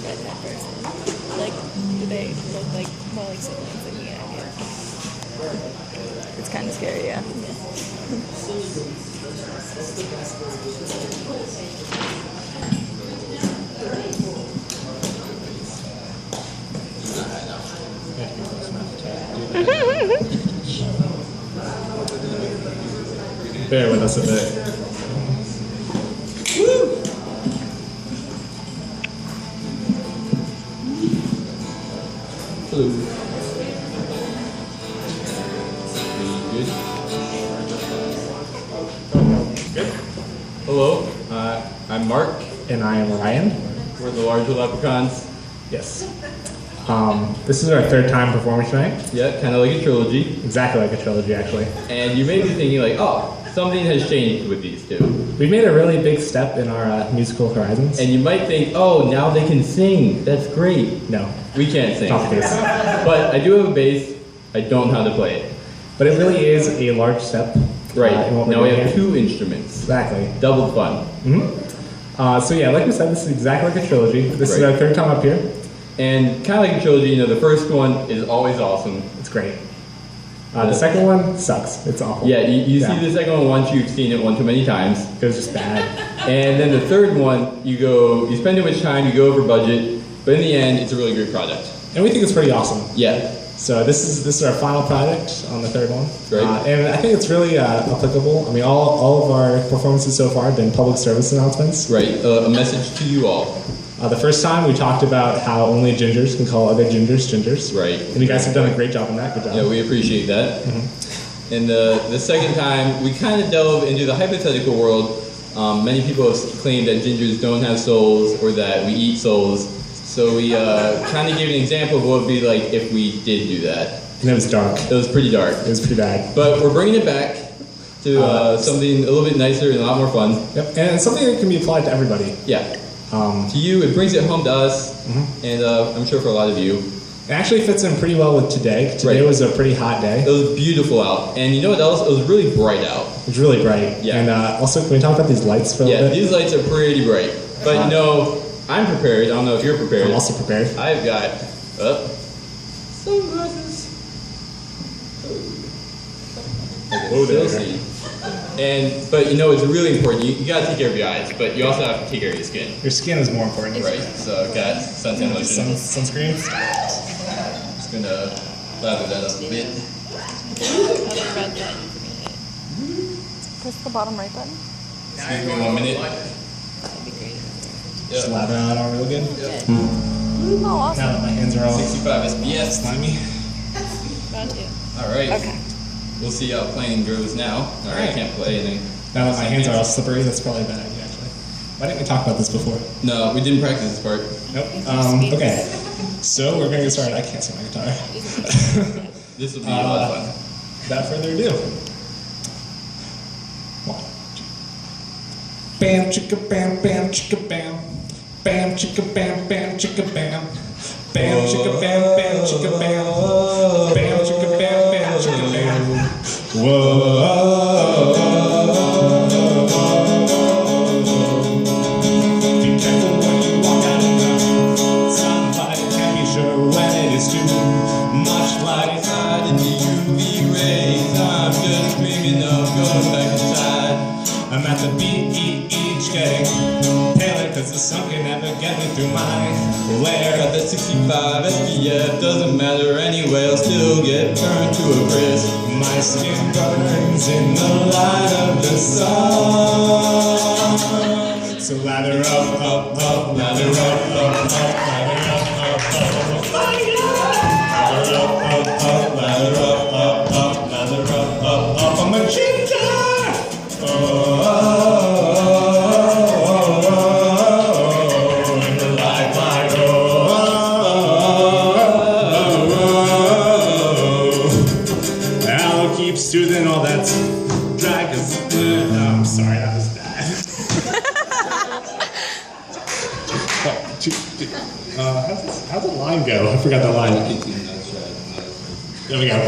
redhead person. Like, do they look like more like siblings than me? I guess. It's kind of scary, yeah. Bear with us a bit. Hello. Good? Hello, I'm Mark. And I am Ryan. We're the larger Leprechauns. Yes. This is our third time performing tonight. Yeah, kind of like a trilogy. Exactly like a trilogy, actually. And you may be thinking like, oh, something has changed with these two. We've made a really big step in our musical horizons. And you might think, oh, now they can sing. That's great. No. We can't sing. Not the case. But I do have a bass. I don't know how to play it. But it really is a large step. Right. In what we're Now we doing have here. 2 instruments. Exactly. Double fun. So yeah, like we said, this is exactly like a trilogy. This is Right. our third time up here. And kind of like a trilogy, you know, the first one is always awesome. It's great. The second one sucks. It's awful. Yeah, you see the second one once, you've seen it one too many times. It was just bad. And then the third one, you spend too much time, you go over budget, but in the end, it's a really great project. And we think it's pretty awesome. Yeah. So this is our final product on the third one. Right. And I think it's really applicable. I mean, all of our performances so far have been public service announcements. Right, a message to you all. The first time we talked about how only gingers can call other gingers gingers. Right. And you guys have done a great job on that. Good job. Yeah, we appreciate that. And the second time, we kind of delve into the hypothetical world. Many people have claimed that gingers don't have souls or that we eat souls. So we kind of gave an example of what it would be like if we did do that. And it was dark. It was pretty dark. It was pretty bad. But we're bringing it back to something a little bit nicer and a lot more fun. Yep. And it's something that can be applied to everybody. Yeah. To you, it brings it home to us, and I'm sure for a lot of you. It actually fits in pretty well with today. Today was a pretty hot day. It was beautiful out, and you know what else? It was really bright out. It was really bright. Yeah. And also, can we talk about these lights for a little bit? Yeah, these lights are pretty bright. But you know, I'm prepared. I don't know if you're prepared. I'm also prepared. I've got sunglasses. Oh, there. But you know, it's really important. You gotta take care of your eyes, but you also have to take care of your skin. Your skin is more important. Right. So I've got suntan lotion. Sunscreen. Just gonna lather that up a bit. Other red button for me. Press the bottom right button. Excuse me 1 minute. That'd be great. Just lather that on real good. Oh, awesome. Now that my hands are all 65 SPS. slimy. Round 2. All right. Okay. We'll see how playing goes now. All right. I can't play anything. Now that my hands are all slippery, that's probably a bad idea, actually. Why didn't we talk about this before? No, we didn't practice this part. Nope. Okay. So we're gonna get started. I can't see my guitar. This will be a lot of fun. Without further ado. 1, 2. Bam chicka bam bam chicka bam. Bam chicka bam bam chicka bam. Bam chicka bam bam chicka bam. Bam chicka bam bam chicka bam. Whoa. Be careful when you walk out in the sunlight. Can't be sure when it is too much light. Inside in the UV rays, I'm just dreaming of going back inside. I'm at the beach getting paler, cause the sun can never get me through my lair. Got that 65 SPF, doesn't matter anyway, I'll still get burned to a crisp. My skin burns in the light of the sun. So lather up, up, up, lather up, up, up, lather up, up, up, lather up, up, up, lather up, up, up, lather up, up, up. I'm a ginger. Soothing all that's dry, cause I'm sorry, that was bad. 1, 2, 3. How's the line go? I forgot the line. There we go.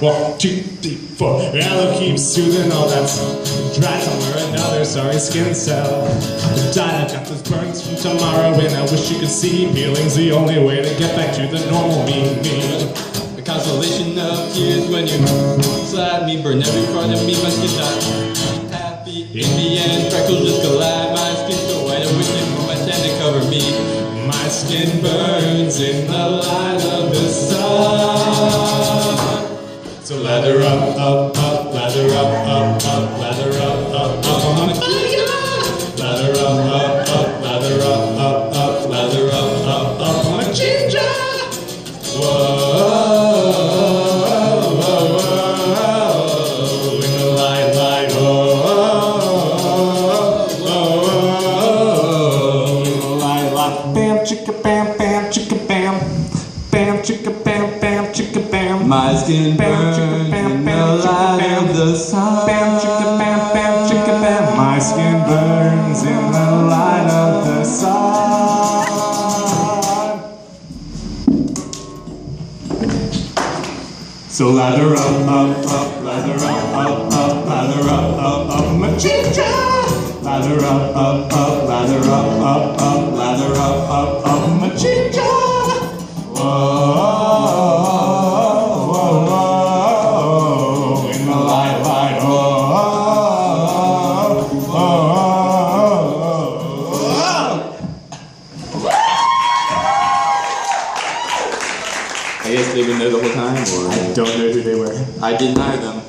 1, 2, 3, 4. Aloe keeps soothing all that dry somewhere another sorry skin cell. Died, I got those burns from tomorrow, and I wish you could see peeling's the only way to get back to the normal me. The consolation appears when you slap me, burn every part of me, my skin's not happy. In the end, freckles just collide, my skin's so white, I wish they were my tan to cover me. My skin burns in the light of the sun. So lather up, up, up, lather up, up, up, lather up, up, up on my fire. Lather up, up, up, lather up, up, up, lather up, up, up on my ginger. Whoa, whoa, whoa, in the light, light, oh, oh, oh, in the light, light, bam, chicka, bam, bam, chicka, bam, bam, chicka, bam, bam, chicka, bam. My skin burns in the light of the sun. Bam, chicka, bam, bam, chicka, bam. My skin burns in the light of the sun. So lather up, up, up, lather up, up, up, lather up, up, my ginger. Lather up, up, up, lather up, up, lather up, my ginger. Whoa, whoa, whoa, in the light, light, oh, oh, oh, I guess they've been there the whole time, or? I don't know who they were. I didn't hire them.